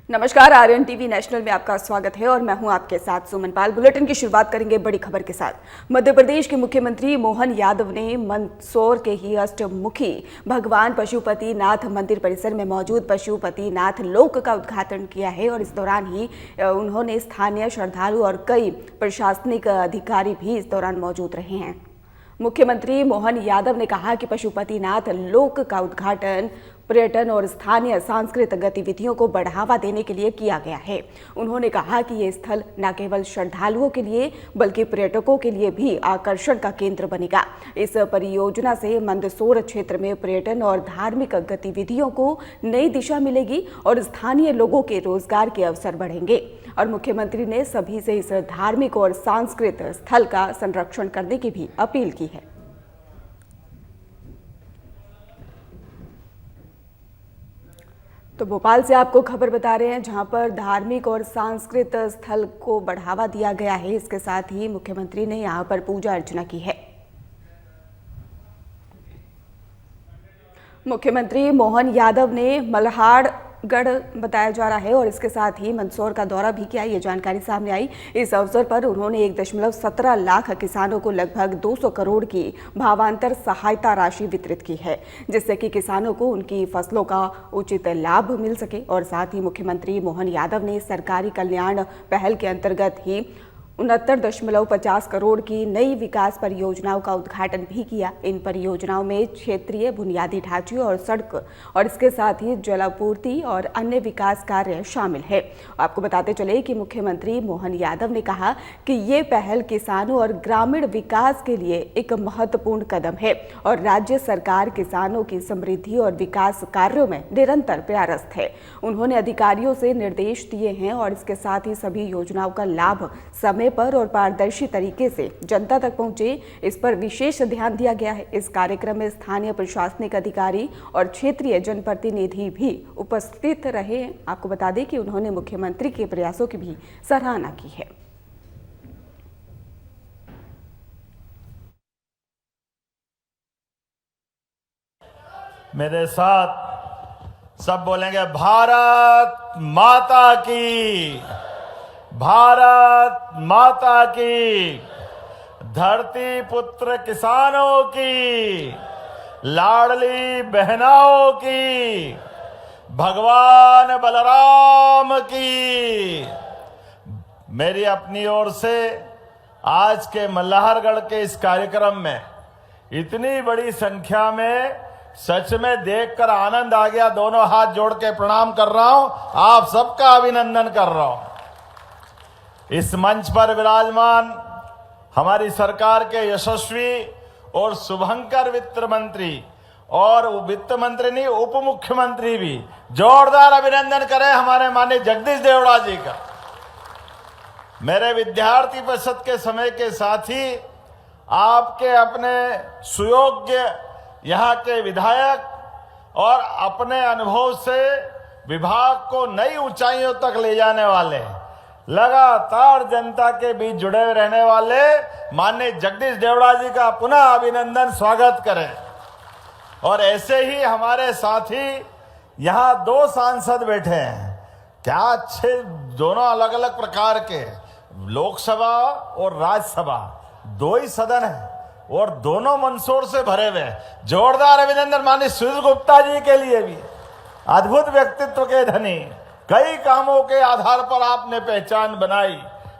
नमस्कार, Aryan TV national में आपका स्वागत है और मैं हूं आपके साथ सुमन पाल। बुलेटिन की शुरुआत करेंगे बड़ी खबर के साथ। मध्य प्रदेश के मुख्यमंत्री मोहन यादव ने मंदसौर के ही अष्टमुखी भगवान पशुपतिनाथ मंदिर परिसर में मौजूद पशुपतिनाथ लोक का उद्घाटन किया है और इस दौरान ही उन्होंने स्थानीय श्रद्धालु और कई प्रशासनिक अधिकारी भी इस दौरान मौजूद रहे हैं। मुख्यमंत्री मोहन यादव ने कहा कि पशुपतिनाथ लोक का उद्घाटन पर्यटन और स्थानीय सांस्कृतिक गतिविधियों को बढ़ावा देने के लिए किया गया है। उन्होंने कहा कि ये स्थल न केवल श्रद्धालुओं के लिए बल्कि पर्यटकों के लिए भी आकर्षण का केंद्र बनेगा। इस परियोजना से मंदसौर क्षेत्र में पर्यटन और धार्मिक गतिविधियों को नई दिशा मिलेगी और स्थानीय लोगों के रोजगार के अवसर बढ़ेंगे। और मुख्यमंत्री ने सभी से इस धार्मिक और सांस्कृतिक स्थल का संरक्षण करने की भी अपील की है। तो भोपाल से आपको खबर बता रहे हैं, जहां पर धार्मिक और सांस्कृतिक स्थल को बढ़ावा दिया गया है। इसके साथ ही मुख्यमंत्री ने यहां पर पूजा अर्चना की है। मुख्यमंत्री मोहन यादव ने मल्हारगढ़ बताया जा रहा है और इसके साथ ही मंदसौर का दौरा भी किया। ये जानकारी सामने आई। इस अवसर पर उन्होंने 1.17 लाख किसानों को लगभग 200 करोड़ की भावांतर सहायता राशि वितरित की है, जिससे कि किसानों को उनकी फसलों का उचित लाभ मिल सके। और साथ ही मुख्यमंत्री मोहन यादव ने सरकारी कल्याण पहल के अंतर्गत ही 69.50 करोड़ की नई विकास परियोजनाओं का उद्घाटन भी किया। इन परियोजनाओं में क्षेत्रीय बुनियादी ढांचे और सड़क और इसके साथ ही जलापूर्ति और अन्य विकास कार्य शामिल है। आपको बताते चले कि मुख्यमंत्री मोहन यादव ने कहा कि ये पहल किसानों और ग्रामीण विकास के लिए एक महत्वपूर्ण कदम है और राज्य सरकार किसानों की समृद्धि और विकास कार्यों में निरंतर प्रयासरत है। उन्होंने अधिकारियों से निर्देश दिए हैं और इसके साथ ही सभी योजनाओं का लाभ समय पर और पारदर्शी तरीके से जनता तक पहुंचे, इस पर विशेष ध्यान दिया गया है। इस कार्यक्रम में स्थानीय प्रशासनिक अधिकारी और क्षेत्रीय जनप्रतिनिधि भी उपस्थित रहे। आपको बता दें कि उन्होंने मुख्यमंत्री के प्रयासों की भी सराहना की है। मेरे साथ सब बोलेंगे, भारत माता की, भारत माता की, धरती पुत्र किसानों की, लाडली बहनाओं की, भगवान बलराम की। मेरी अपनी ओर से आज के मल्हारगढ़ के इस कार्यक्रम में इतनी बड़ी संख्या में सच में देखकर आनंद आ गया। दोनों हाथ जोड़ के प्रणाम कर रहा हूं, आप सबका अभिनंदन कर रहा हूं। इस मंच पर विराजमान हमारी सरकार के यशस्वी और शुभंकर वित्त मंत्री और वित्त मंत्री नहीं, उप मुख्यमंत्री भी, जोरदार अभिनंदन करें हमारे माननीय जगदीश देवड़ा जी का। मेरे विद्यार्थी परिषद के समय के साथ ही आपके अपने सुयोग्य यहाँ के विधायक और अपने अनुभव से विभाग को नई ऊंचाइयों तक ले जाने वाले, लगातार जनता के बीच जुड़े रहने वाले माननीय जगदीश देवड़ा जी का पुनः अभिनंदन, स्वागत करें। और ऐसे ही हमारे साथी यहाँ 2 सांसद बैठे हैं, क्या अच्छे, दोनों अलग अलग प्रकार के, लोकसभा और राज्यसभा, 2 ही सदन है और दोनों मंदसौर से भरे हुए। जोरदार अभिनंदन माननीय सुधीर गुप्ता जी के लिए भी, अद्भुत व्यक्तित्व के धनी, कई कामों के आधार पर आपने पहचान बनाई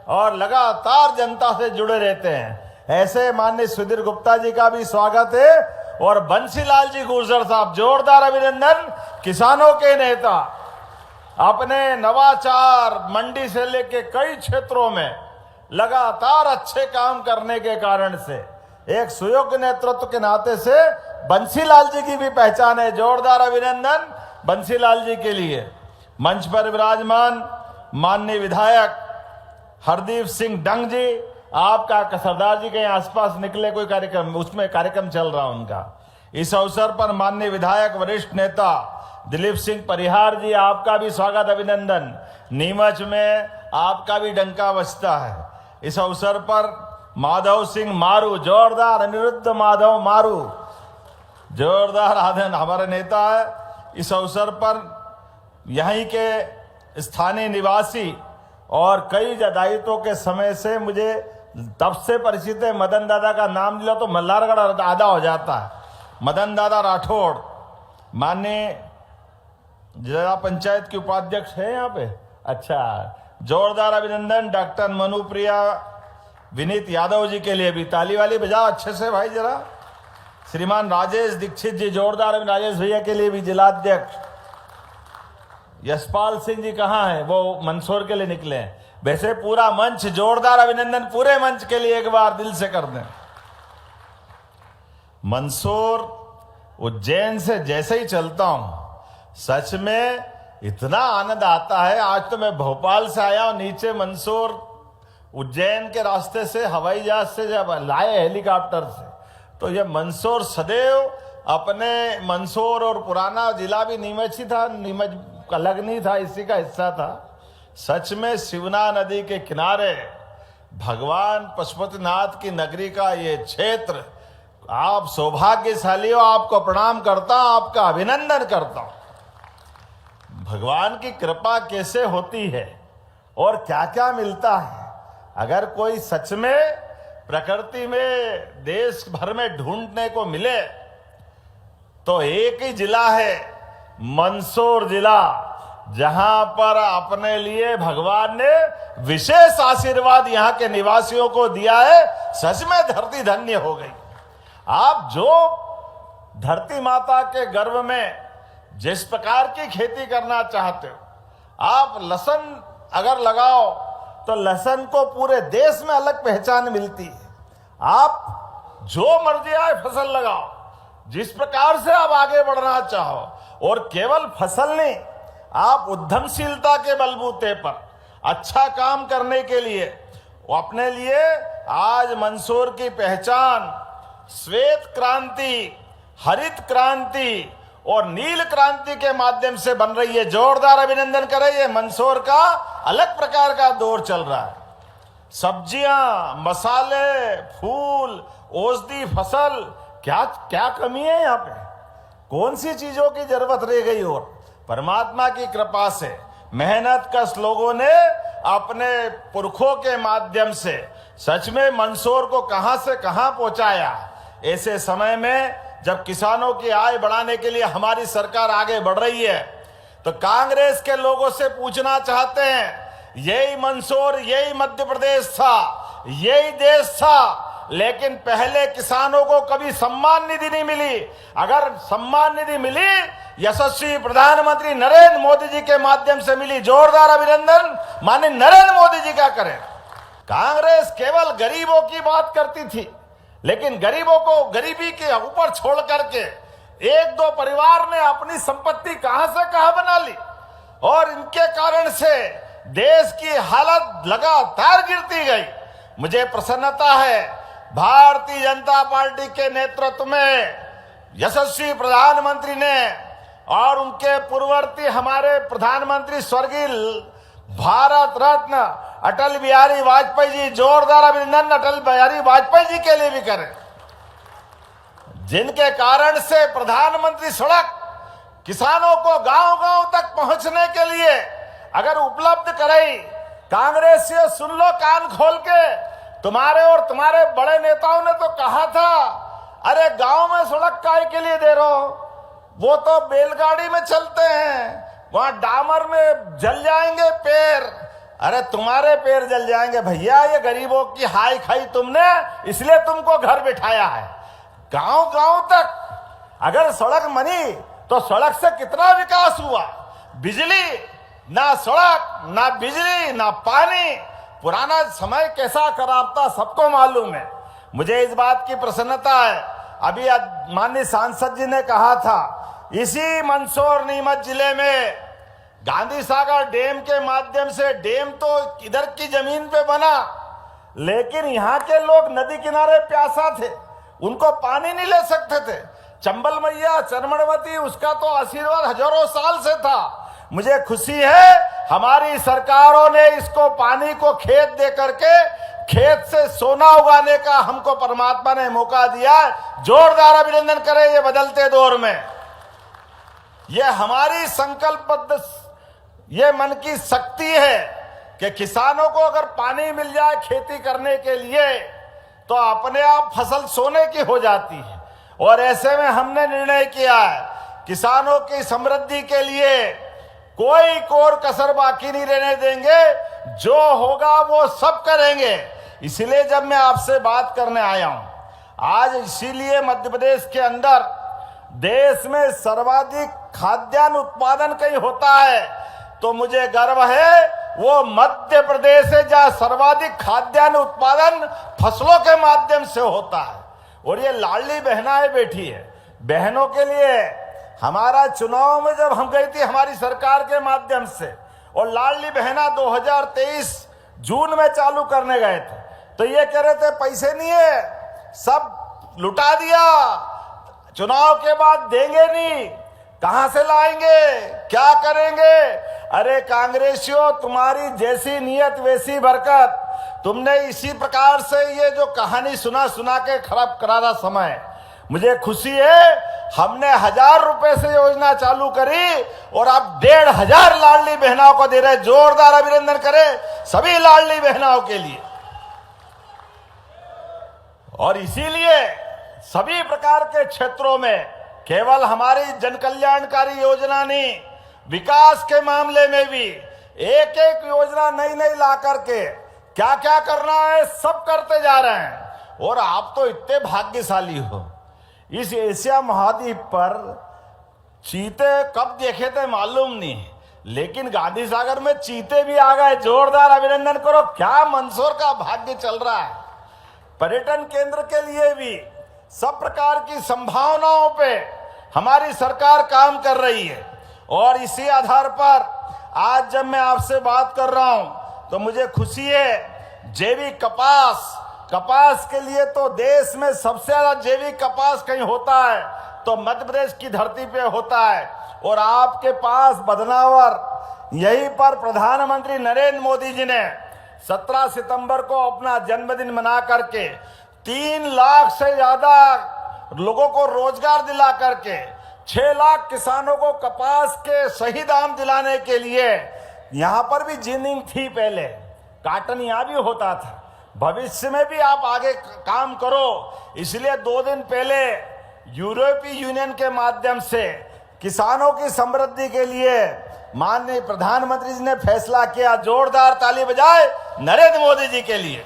और लगातार जनता से जुड़े रहते हैं। ऐसे माननीय सुधीर गुप्ता जी का भी स्वागत है। और बंसीलाल जी गुर्जर साहब, जोरदार अभिनंदन, किसानों के नेता, अपने नवाचार मंडी से लेके कई क्षेत्रों में लगातार अच्छे काम करने के कारण से एक सुयोग्य नेतृत्व के नाते से बंसीलाल जी की भी पहचान है। जोरदार अभिनंदन बंसीलाल जी के लिए। मंच पर विराजमान माननीय विधायक हरदीप सिंह डंग जी, आपका सरदार जी के आसपास निकले कोई कार्यक्रम, उसमें कार्यक्रम चल रहा उनका। इस अवसर पर माननीय विधायक वरिष्ठ नेता दिलीप सिंह परिहार जी, आपका भी स्वागत अभिनंदन। नीमच में आपका भी डंका बजता है। इस अवसर पर माधव सिंह मारू, जोरदार, अनिरुद्ध माधव मारू, जोरदार आदन हमारे नेता है। इस अवसर पर यहीं के स्थानीय निवासी और कई दायित्वों के समय से मुझे तब से परिचित है। मदन दादा का नाम लिया तो मल्हारगढ़ आधा हो जाता है। मदन दादा राठौड़ माननीय जिला पंचायत के उपाध्यक्ष है यहाँ पे। अच्छा, जोरदार अभिनंदन डॉक्टर मनुप्रिया विनीत यादव जी के लिए भी ताली वाली बजाओ अच्छे से भाई जरा। श्रीमान राजेश दीक्षित जी, जोरदार राजेश भैया के लिए भी जिलाध्यक्ष। यशपाल सिंह जी कहाँ हैं? वो मंदसौर के लिए निकले हैं। वैसे पूरा मंच, जोरदार अभिनंदन पूरे मंच के लिए एक बार दिल से कर दें। मंदसौर उज्जैन से जैसे ही चलता हूं सच में इतना आनंद आता है। आज तो मैं भोपाल से आया हूं, नीचे मंदसौर उज्जैन के रास्ते से हवाई जहाज से जब लाए हेलीकॉप्टर से, तो ये मंदसौर सदैव अपने मंदसौर और पुराना जिला भी नीमच ही था, नीमच अलग नहीं था, इसी का हिस्सा था। सच में शिवना नदी के किनारे भगवान पशुपतिनाथ की नगरी का ये क्षेत्र, आप सौभाग्यशाली हो। आपको प्रणाम करता हूं, आपका अभिनंदन करता हूं। भगवान की कृपा कैसे होती है और क्या क्या मिलता है। अगर कोई सच में प्रकृति में देश भर में ढूंढने को मिले तो एक ही जिला है, मंदसौर जिला, जहां पर अपने लिए भगवान ने विशेष आशीर्वाद यहां के निवासियों को दिया है। सच में धरती धन्य हो गई। आप जो धरती माता के गर्भ में जिस प्रकार की खेती करना चाहते हो, आप लहसुन अगर लगाओ तो लहसुन को पूरे देश में अलग पहचान मिलती है। आप जो मर्जी आए फसल लगाओ, जिस प्रकार से आप आगे बढ़ना चाहो, और केवल फसल नहीं, आप उद्यमशीलता के बलबूते पर अच्छा काम करने के लिए अपने लिए आज मंदसौर की पहचान श्वेत क्रांति, हरित क्रांति और नील क्रांति के माध्यम से बन रही है। जोरदार अभिनंदन करें। ये मंदसौर का अलग प्रकार का दौर चल रहा है। सब्जियां, मसाले, फूल, औषधि फसल, क्या क्या कमी है यहाँ पे? कौन सी चीजों की जरूरत रह गई? और परमात्मा की कृपा से मेहनत कश लोगों ने अपने पुरखों के माध्यम से सच में मंदसौर को कहां से कहां पहुंचाया। ऐसे समय में जब किसानों की आय बढ़ाने के लिए हमारी सरकार आगे बढ़ रही है, तो कांग्रेस के लोगों से पूछना चाहते हैं, यही मंदसौर, यही मध्य प्रदेश था, यही देश था, लेकिन पहले किसानों को कभी सम्मान निधि नहीं मिली। अगर सम्मान निधि मिली, यशस्वी प्रधानमंत्री नरेंद्र मोदी जी के माध्यम से मिली। जोरदार अभिनंदन माननीय नरेंद्र मोदी जी का करें। कांग्रेस केवल गरीबों की बात करती थी, लेकिन गरीबों को गरीबी के ऊपर छोड़ करके एक दो परिवार ने अपनी संपत्ति कहां से कहां बना ली, और इनके कारण से देश की हालत लगातार गिरती गई। मुझे प्रसन्नता है भारतीय जनता पार्टी के नेतृत्व में यशस्वी प्रधानमंत्री ने और उनके पूर्ववर्ती हमारे प्रधानमंत्री स्वर्गीय भारत रत्न अटल बिहारी वाजपेयी जी, जोरदार अभिनंदन अटल बिहारी वाजपेयी जी के लिए भी करें, जिनके कारण से प्रधानमंत्री सड़क किसानों को गांव-गांव तक पहुंचने के लिए अगर उपलब्ध कराई। कांग्रेस से सुन लो कान खोल के, तुम्हारे और तुम्हारे बड़े नेताओं ने तो कहा था, अरे गांव में सड़क काहे के लिए दे रहे हो, वो तो बैलगाड़ी में चलते हैं, वहां डामर में जल जाएंगे पैर। अरे तुम्हारे पैर जल जाएंगे भैया, ये गरीबों की हाई खाई तुमने, इसलिए तुमको घर बिठाया है। गांव गांव तक अगर सड़क बनी तो सड़क से कितना विकास हुआ। बिजली ना, सड़क ना, बिजली ना, पानी। पुराना समय कैसा खराब था सबको मालूम है। मुझे इस बात की प्रसन्नता है, अभी माननीय सांसद जी ने कहा था, इसी मंदसौर नीमच जिले में गांधी सागर डैम के माध्यम से, डैम तो इधर की जमीन पे बना, लेकिन यहाँ के लोग नदी किनारे प्यासा थे, उनको पानी नहीं ले सकते थे। चंबल मैया, चरमणवती, उसका तो आशीर्वाद हजारों साल से था। मुझे खुशी है हमारी सरकारों ने इसको पानी को खेत दे करके खेत से सोना उगाने का हमको परमात्मा ने मौका दिया। जोरदार अभिनंदन करें। ये बदलते दौर में ये हमारी संकल्पबद्ध ये मन की शक्ति है कि किसानों को अगर पानी मिल जाए खेती करने के लिए तो अपने आप फसल सोने की हो जाती है। और ऐसे में हमने निर्णय किया है किसानों की समृद्धि के लिए कोई कोर कसर बाकी नहीं रहने देंगे, जो होगा वो सब करेंगे। इसलिए जब मैं आपसे बात करने आया हूं आज, इसीलिए मध्य प्रदेश के अंदर देश में सर्वाधिक खाद्यान्न उत्पादन कहीं होता है तो मुझे गर्व है वो मध्य प्रदेश है जहां सर्वाधिक खाद्यान्न उत्पादन फसलों के माध्यम से होता है। और ये लाडली बहनाएं बैठी है, बहनों के लिए हमारा चुनाव में जब हम गई थी हमारी सरकार के माध्यम से, और लाडली बहना 2023 जून में चालू करने गए थे तो ये कह रहे थे पैसे नहीं है, सब लुटा दिया, चुनाव के बाद देंगे नहीं, कहां से लाएंगे, क्या करेंगे। अरे कांग्रेसियों, तुम्हारी जैसी नियत वैसी बरकत। तुमने इसी प्रकार से ये जो कहानी सुना के खराब करारा समय, मुझे खुशी है हमने 1000 रुपए से योजना चालू करी और अब 1500 लाडली बहनाओं को दे रहे। जोरदार अभिनंदन करें सभी लाडली बहनाओं के लिए। और इसीलिए सभी प्रकार के क्षेत्रों में केवल हमारी जन कल्याणकारी योजना नहीं, विकास के मामले में भी एक एक योजना नई ला करके क्या क्या करना है सब करते जा रहे हैं। और आप तो इतने भाग्यशाली हो, इस एशिया महाद्वीप पर चीते कब देखे थे मालूम नहीं, लेकिन गांधी सागर में चीते भी आ गए। जोरदार अभिनंदन करो, क्या मंदसौर का भाग्य चल रहा है। पर्यटन केंद्र के लिए भी सब प्रकार की संभावनाओं पे हमारी सरकार काम कर रही है। और इसी आधार पर आज जब मैं आपसे बात कर रहा हूं तो मुझे खुशी है। जैविक कपास के लिए तो देश में सबसे ज्यादा जैविक कपास कहीं होता है तो मध्य प्रदेश की धरती पे होता है। और आपके पास बदनावर, यहीं पर प्रधानमंत्री नरेंद्र मोदी जी ने 17 सितंबर को अपना जन्मदिन मना करके 3 लाख से ज्यादा लोगों को रोजगार दिला करके 6 लाख किसानों को कपास के सही दाम दिलाने के लिए, यहां पर भी जिनिंग थी, पहले काटन यहां भी होता था, भविष्य में भी आप आगे काम करो। इसलिए 2 दिन पहले यूरोपीय यूनियन के माध्यम से किसानों की समृद्धि के लिए माननीय प्रधानमंत्री जी ने फैसला किया। जोरदार ताली बजाए नरेंद्र मोदी जी के लिए।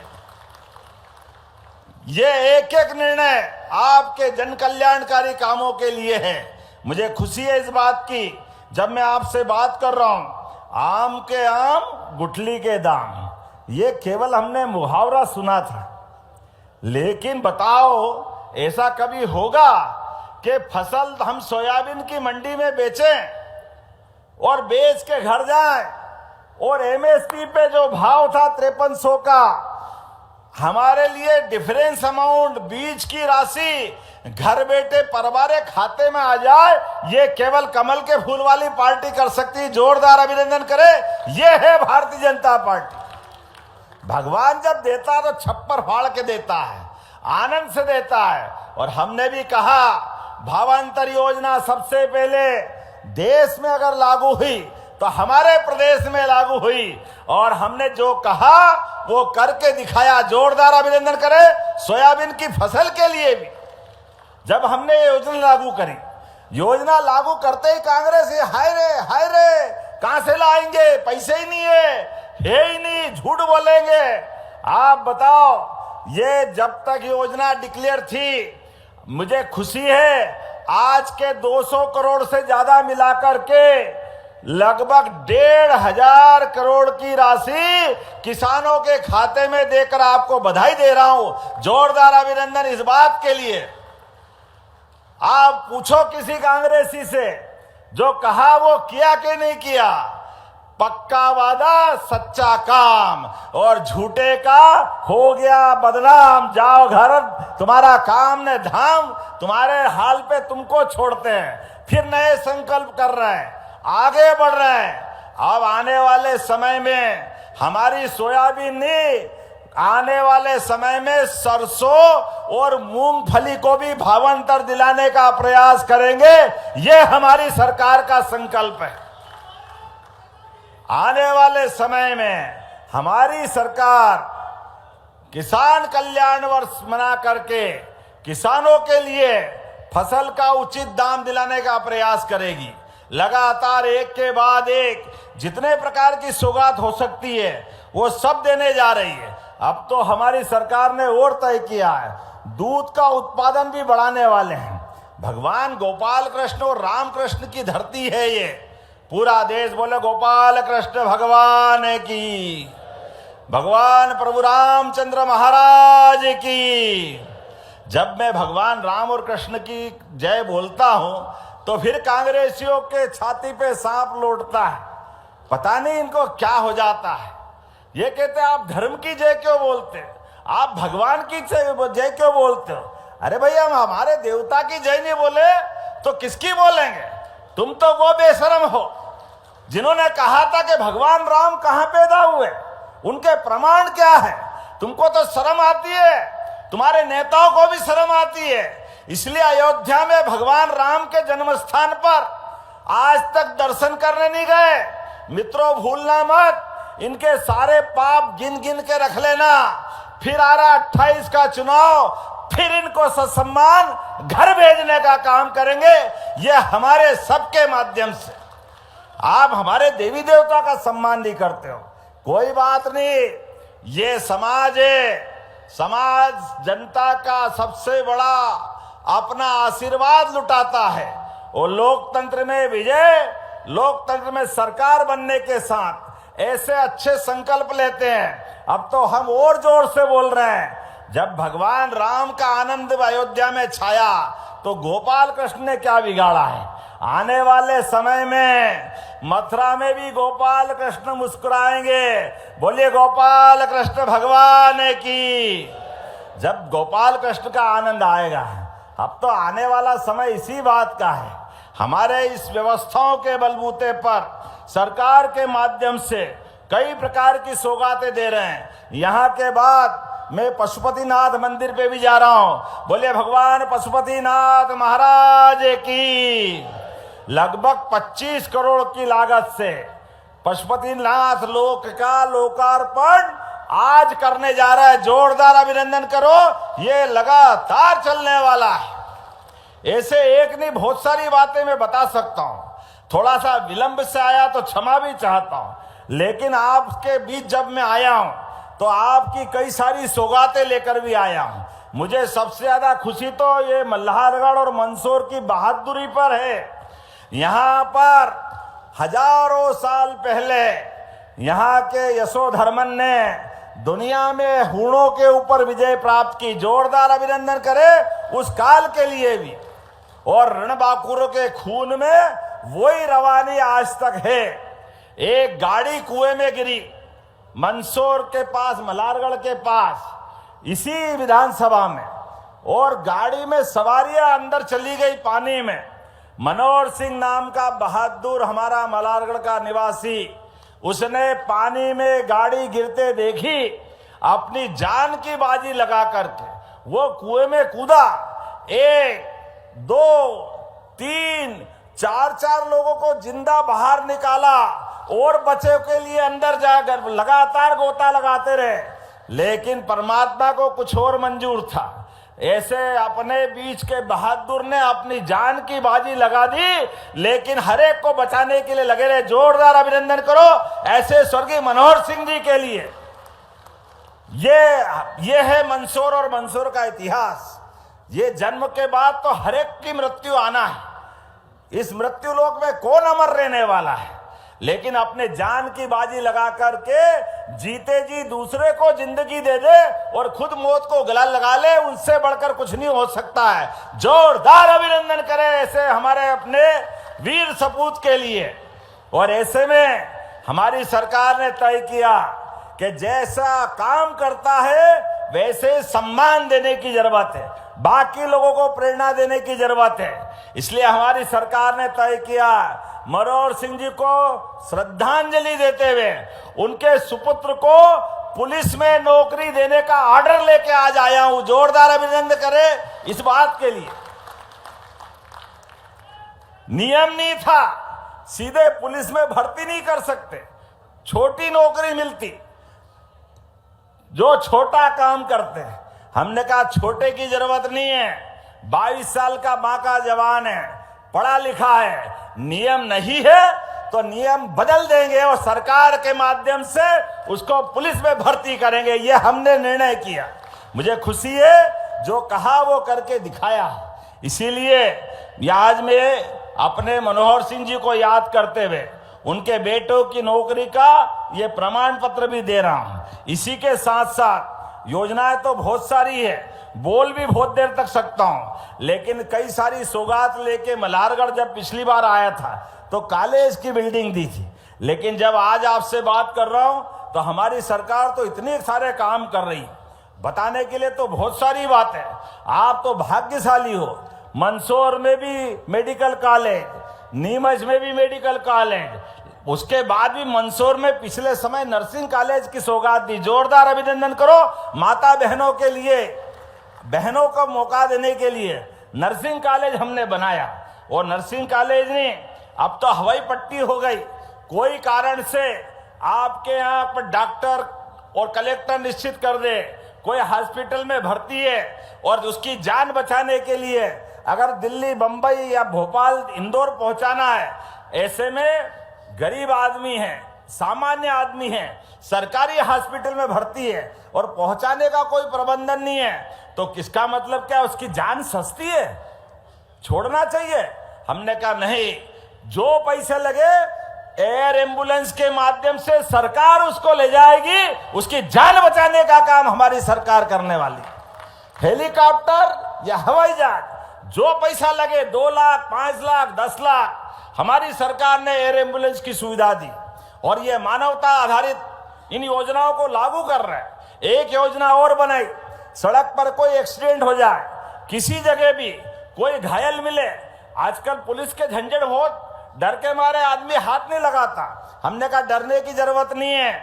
ये एक एक निर्णय आपके जन कल्याणकारी कामों के लिए है। मुझे खुशी है इस बात की, जब मैं आपसे बात कर रहा हूं आम के आम गुठली के दाम, ये केवल हमने मुहावरा सुना था, लेकिन बताओ ऐसा कभी होगा कि फसल हम सोयाबीन की मंडी में बेचें और बेच के घर जाएं और एमएसपी पे जो भाव था 5300 का, हमारे लिए डिफरेंस अमाउंट बीज की राशि घर बैठे परिवार खाते में आ जाए, ये केवल कमल के फूल वाली पार्टी कर सकती है। जोरदार अभिनंदन करें, ये है भारतीय जनता पार्टी। भगवान जब देता है तो छप्पर फाड़ के देता है, आनंद से देता है। और हमने भी कहा भावांतर योजना सबसे पहले देश में अगर लागू हुई तो हमारे प्रदेश में लागू हुई, और हमने जो कहा वो करके दिखाया। जोरदार अभिनंदन करें सोयाबीन की फसल के लिए भी। जब हमने ये योजना लागू करी, योजना लागू करते ही कांग्रेस ये हाय रे कहां से लाएंगे, पैसे ही नहीं है ही नहीं, झूठ बोलेंगे। आप बताओ, ये जब तक योजना डिक्लेयर थी, मुझे खुशी है आज के 200 करोड़ से ज्यादा मिलाकर के लगभग 1500 करोड़ की राशि किसानों के खाते में देकर आपको बधाई दे रहा हूं। जोरदार अभिनंदन इस बात के लिए। आप पूछो किसी कांग्रेसी से, जो कहा वो किया कि नहीं किया। पक्का वादा सच्चा काम, और झूठे का हो गया बदनाम। जाओ घर, तुम्हारा काम ने धाम, तुम्हारे हाल पे तुमको छोड़ते हैं। फिर नए संकल्प कर रहे हैं, आगे बढ़ रहे हैं। अब आने वाले समय में हमारी सोयाबीन नहीं, आने वाले समय में सरसों और मूंगफली को भी भावांतर दिलाने का प्रयास करेंगे। ये हमारी सरकार का संकल्प है। आने वाले समय में हमारी सरकार किसान कल्याण वर्ष मना करके किसानों के लिए फसल का उचित दाम दिलाने का प्रयास करेगी। लगातार एक के बाद एक जितने प्रकार की सौगात हो सकती है वो सब देने जा रही है। अब तो हमारी सरकार ने और तय किया है, दूध का उत्पादन भी बढ़ाने वाले हैं। भगवान गोपाल कृष्ण और राम कृष्ण की धरती है ये। पूरा देश बोले गोपाल कृष्ण भगवान की, भगवान प्रभु रामचंद्र महाराज की। जब मैं भगवान राम और कृष्ण की जय बोलता हूं तो फिर कांग्रेसियों के छाती पे सांप लौटता है। पता नहीं इनको क्या हो जाता है। ये कहते आप धर्म की जय क्यों बोलते, आप भगवान की जय क्यों बोलते हो? अरे भैया हम हमारे देवता की जय नहीं बोले तो किसकी बोलेंगे? तुम तो वो बेशरम हो जिन्होंने कहा था कि भगवान राम कहां पैदा हुए, उनके प्रमाण क्या है? तुमको तो शर्म आती है, तुम्हारे नेताओं को भी शर्म आती है। इसलिए अयोध्या में भगवान राम के जन्म स्थान पर आज तक दर्शन करने नहीं गए। मित्रों भूलना मत, इनके सारे पाप गिन गिन के रख लेना। फिर आ रहा 28 का चुनाव, फिर इनको ससम्मान घर भेजने का काम करेंगे। ये हमारे सबके माध्यम से। आप हमारे देवी देवता का सम्मान नहीं करते हो, कोई बात नहीं, ये समाज है। समाज जनता का सबसे बड़ा अपना आशीर्वाद लुटाता है और लोकतंत्र में विजय, लोकतंत्र में सरकार बनने के साथ ऐसे अच्छे संकल्प लेते हैं। अब तो हम और जोर से बोल रहे हैं, जब भगवान राम का आनंद अयोध्या में छाया तो गोपाल कृष्ण ने क्या बिगाड़ा है? आने वाले समय में मथुरा में भी गोपाल कृष्ण मुस्कुराएंगे। बोलिए गोपाल कृष्ण भगवान की। जब गोपाल कृष्ण का आनंद आएगा, अब तो आने वाला समय इसी बात का है। हमारे इस व्यवस्थाओं के बलबूते पर सरकार के माध्यम से कई प्रकार की सौगातें दे रहे हैं। यहाँ के बाद मैं पशुपतिनाथ मंदिर पे भी जा रहा हूँ। बोलिए भगवान पशुपतिनाथ महाराज की। लगभग 25 करोड़ की लागत से पशुपतिनाथ लोक का लोकार्पण आज करने जा रहा है। जोरदार अभिनंदन करो, ये लगातार चलने वाला है। ऐसे एक नहीं बहुत सारी बातें मैं बता सकता हूँ। थोड़ा सा विलंब से आया तो क्षमा भी चाहता हूँ, लेकिन आपके बीच जब मैं आया हूँ तो आपकी कई सारी सौगातें लेकर भी आया हूँ। मुझे सबसे ज्यादा खुशी तो ये मल्हारगढ़ और मंदसौर की बहादुरी पर है। यहाँ पर हजारों साल पहले यहाँ के यशोधर्मन ने दुनिया में हूणों के ऊपर विजय प्राप्त की। जोरदार अभिनंदन करे उस काल के लिए भी। और रणबांकुरों के खून में वही रवानी आज तक है। एक गाड़ी कुएं में गिरी मंदसौर के पास, मल्हारगढ़ के पास, इसी विधानसभा में, और गाड़ी में सवारियां अंदर चली गई पानी में। मनोहर सिंह नाम का बहादुर हमारा मल्हारगढ़ का निवासी, उसने पानी में गाड़ी गिरते देखी, अपनी जान की बाजी लगा करके वो कुएं में कूदा। 1, 2, 3, 4 लोगों को जिंदा बाहर निकाला और बचे के लिए अंदर जाकर लगातार गोता लगाते रहे। लेकिन परमात्मा को कुछ और मंजूर था। ऐसे अपने बीच के बहादुर ने अपनी जान की बाजी लगा दी, लेकिन हर एक को बचाने के लिए लगे रहे। जोरदार अभिनंदन करो ऐसे स्वर्गीय मनोहर सिंह जी के लिए। ये है मंदसौर और मंदसौर का इतिहास। ये जन्म के बाद तो हर एक की मृत्यु आना है। इस मृत्यु लोक में कौन अमर रहने वाला है? लेकिन अपने जान की बाजी लगा करके जीते जी दूसरे को जिंदगी दे दे और खुद मौत को गला लगा ले, उनसे बढ़कर कुछ नहीं हो सकता है। जोरदार अभिनंदन करें ऐसे हमारे अपने वीर सपूत के लिए। और ऐसे में हमारी सरकार ने तय किया कि जैसा काम करता है वैसे सम्मान देने की जरूरत है, बाकी लोगों को प्रेरणा देने की जरूरत है। इसलिए हमारी सरकार ने तय किया मनोहर सिंह जी को श्रद्धांजलि देते हुए उनके सुपुत्र को पुलिस में नौकरी देने का ऑर्डर लेके आज आया हूं। जोरदार अभिनंदन करें इस बात के लिए। नियम नहीं था, सीधे पुलिस में भर्ती नहीं कर सकते, छोटी नौकरी मिलती, जो छोटा काम करते हैं। हमने कहा छोटे की जरूरत नहीं है, 22 साल का बांका जवान है, पढ़ा लिखा है, नियम नहीं है तो नियम बदल देंगे और सरकार के माध्यम से उसको पुलिस में भर्ती करेंगे। ये हमने निर्णय किया। मुझे खुशी है, जो कहा वो करके दिखाया। इसीलिए आज मैं अपने मनोहर सिंह जी को याद करते हुए उनके बेटों की नौकरी का ये प्रमाण पत्र भी दे रहा हूं। इसी के साथ साथ योजनाएं तो बहुत सारी है, बोल भी बहुत देर तक सकता हूं, लेकिन कई सारी सौगात लेके मल्हारगढ़ जब पिछली बार आया था तो कॉलेज की बिल्डिंग दी थी, लेकिन जब आज आपसे बात कर रहा हूं तो हमारी सरकार तो इतने सारे काम कर रही, बताने के लिए तो बहुत सारी बात है। आप तो भाग्यशाली हो, मंदसौर में भी मेडिकल कॉलेज, नीमच में भी मेडिकल कॉलेज, उसके बाद भी मंदसौर में पिछले समय नर्सिंग कॉलेज की सौगात दी। जोरदार अभिनंदन करो माता बहनों के लिए, बहनों को मौका देने के लिए नर्सिंग कॉलेज हमने बनाया। और नर्सिंग कॉलेज ने अब तो हवाई पट्टी हो गई, कोई कारण से आपके यहाँ पर डॉक्टर और कलेक्टर निश्चित कर दे, कोई हॉस्पिटल में भर्ती है और उसकी जान बचाने के लिए अगर दिल्ली, बंबई या भोपाल, इंदौर पहुंचाना है, ऐसे में गरीब आदमी है, सामान्य आदमी है, सरकारी हॉस्पिटल में भर्ती है और पहुंचाने का कोई प्रबंधन नहीं है, तो किसका मतलब क्या उसकी जान सस्ती है, छोड़ना चाहिए। हमने कहा नहीं, जो पैसे लगे एयर एम्बुलेंस के माध्यम से सरकार उसको ले जाएगी, उसकी जान बचाने का काम हमारी सरकार करने वाली। हेलीकॉप्टर या हवाई जहाज, जो पैसा लगे 2 लाख, 5 लाख, 10 लाख, हमारी सरकार ने एयर एम्बुलेंस की सुविधा दी और ये मानवता आधारित इन योजनाओं को लागू कर रहे हैं। एक योजना और बनाई, सड़क पर कोई एक्सीडेंट हो जाए, किसी जगह भी कोई घायल मिले, आजकल पुलिस के झंझट बहुत, डर के मारे आदमी हाथ नहीं लगाता। हमने कहा डरने की जरूरत नहीं है,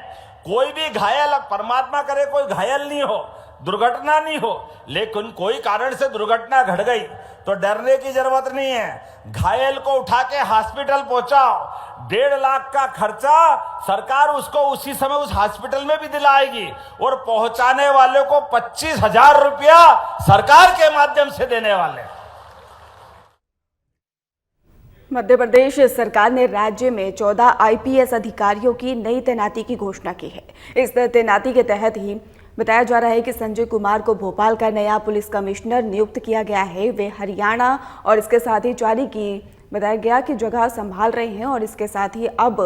कोई भी घायल, परमात्मा करे कोई घायल नहीं हो, दुर्घटना नहीं हो, लेकिन कोई कारण से दुर्घटना घट गई तो डरने की जरूरत नहीं है। घायल को उठा के हॉस्पिटल पहुंचाओ, 1.5 लाख का खर्चा सरकार उसको उसी समय उस हॉस्पिटल में भी दिलाएगी और पहुंचाने वाले को 25,000 रुपया सरकार के माध्यम से देने वाले। मध्य प्रदेश सरकार ने राज्य में 14 आईपीएस अधिकारियों की नई तैनाती की घोषणा की है। इस तैनाती के तहत ही बताया जा रहा है कि संजय कुमार को भोपाल का नया पुलिस कमिश्नर नियुक्त किया गया है। वे हरियाणा और इसके साथ ही चारी की बताया गया कि जगह संभाल रहे हैं और इसके साथ ही अब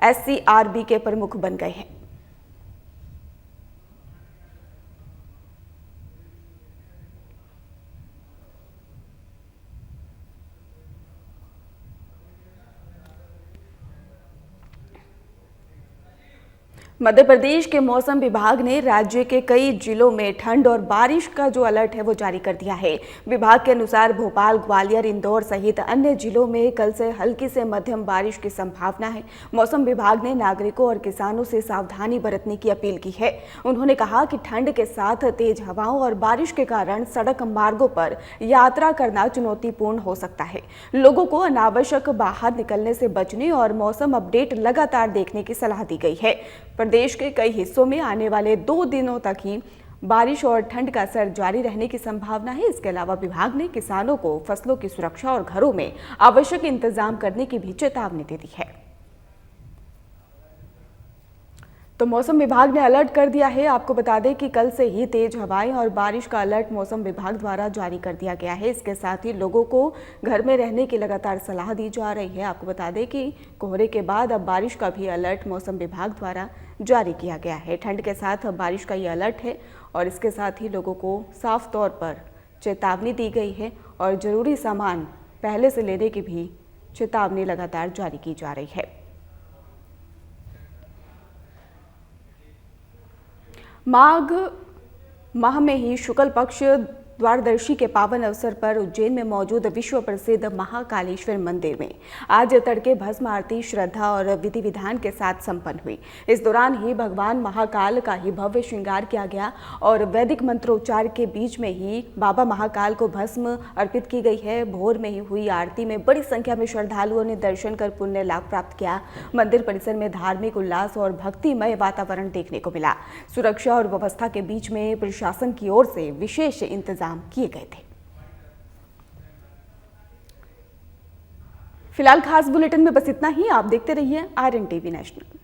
SCRB के प्रमुख बन गए हैं। मध्य प्रदेश के मौसम विभाग ने राज्य के कई जिलों में ठंड और बारिश का जो अलर्ट है वो जारी कर दिया है। विभाग के अनुसार भोपाल, ग्वालियर, इंदौर सहित अन्य जिलों में कल से हल्की से मध्यम बारिश की संभावना है। मौसम विभाग ने नागरिकों और किसानों से सावधानी बरतने की अपील की है। उन्होंने कहा कि ठंड के साथ तेज हवाओं और बारिश के कारण सड़क मार्गों पर यात्रा करना चुनौतीपूर्ण हो सकता है। लोगों को अनावश्यक बाहर निकलने से बचने और मौसम अपडेट लगातार देखने की सलाह दी गई है। प्रदेश के कई हिस्सों में आने वाले 2 दिनों तक ही बारिश और ठंड का असर जारी रहने की संभावना है। इसके अलावा विभाग ने किसानों को फसलों की सुरक्षा और घरों में आवश्यक इंतजाम करने की भी चेतावनी दे दी है। तो मौसम विभाग ने अलर्ट कर दिया है। आपको बता दें कि कल से ही तेज हवाएं और बारिश का अलर्ट मौसम विभाग द्वारा जारी कर दिया गया है। इसके साथ ही लोगों को घर में रहने की लगातार सलाह दी जा रही है। आपको बता दें कि कोहरे के बाद अब बारिश का भी अलर्ट मौसम विभाग द्वारा जारी किया गया है। ठंड के साथ बारिश का ये अलर्ट है और इसके साथ ही लोगों को साफ तौर पर चेतावनी दी गई है और ज़रूरी सामान पहले से लेने की भी चेतावनी लगातार जारी की जा रही है। माघ माह में ही शुक्ल पक्ष द्वारदर्शी के पावन अवसर पर उज्जैन में मौजूद विश्व प्रसिद्ध महाकालेश्वर मंदिर में आज तड़के भस्म आरती श्रद्धा और विधि विधान के साथ संपन्न हुई। इस दौरान ही भगवान महाकाल का ही भव्य श्रृंगार किया गया और वैदिक मंत्रोच्चार के बीच में ही बाबा महाकाल को भस्म अर्पित की गई है। भोर में ही हुई आरती में बड़ी संख्या में श्रद्धालुओं ने दर्शन कर पुण्य लाभ प्राप्त किया। मंदिर परिसर में धार्मिक उल्लास और भक्तिमय वातावरण देखने को मिला। सुरक्षा और व्यवस्था के बीच में प्रशासन की ओर से विशेष इंतजाम किए गए थे। फिलहाल खास बुलेटिन में बस इतना ही। आप देखते रहिए RN TV नेशनल।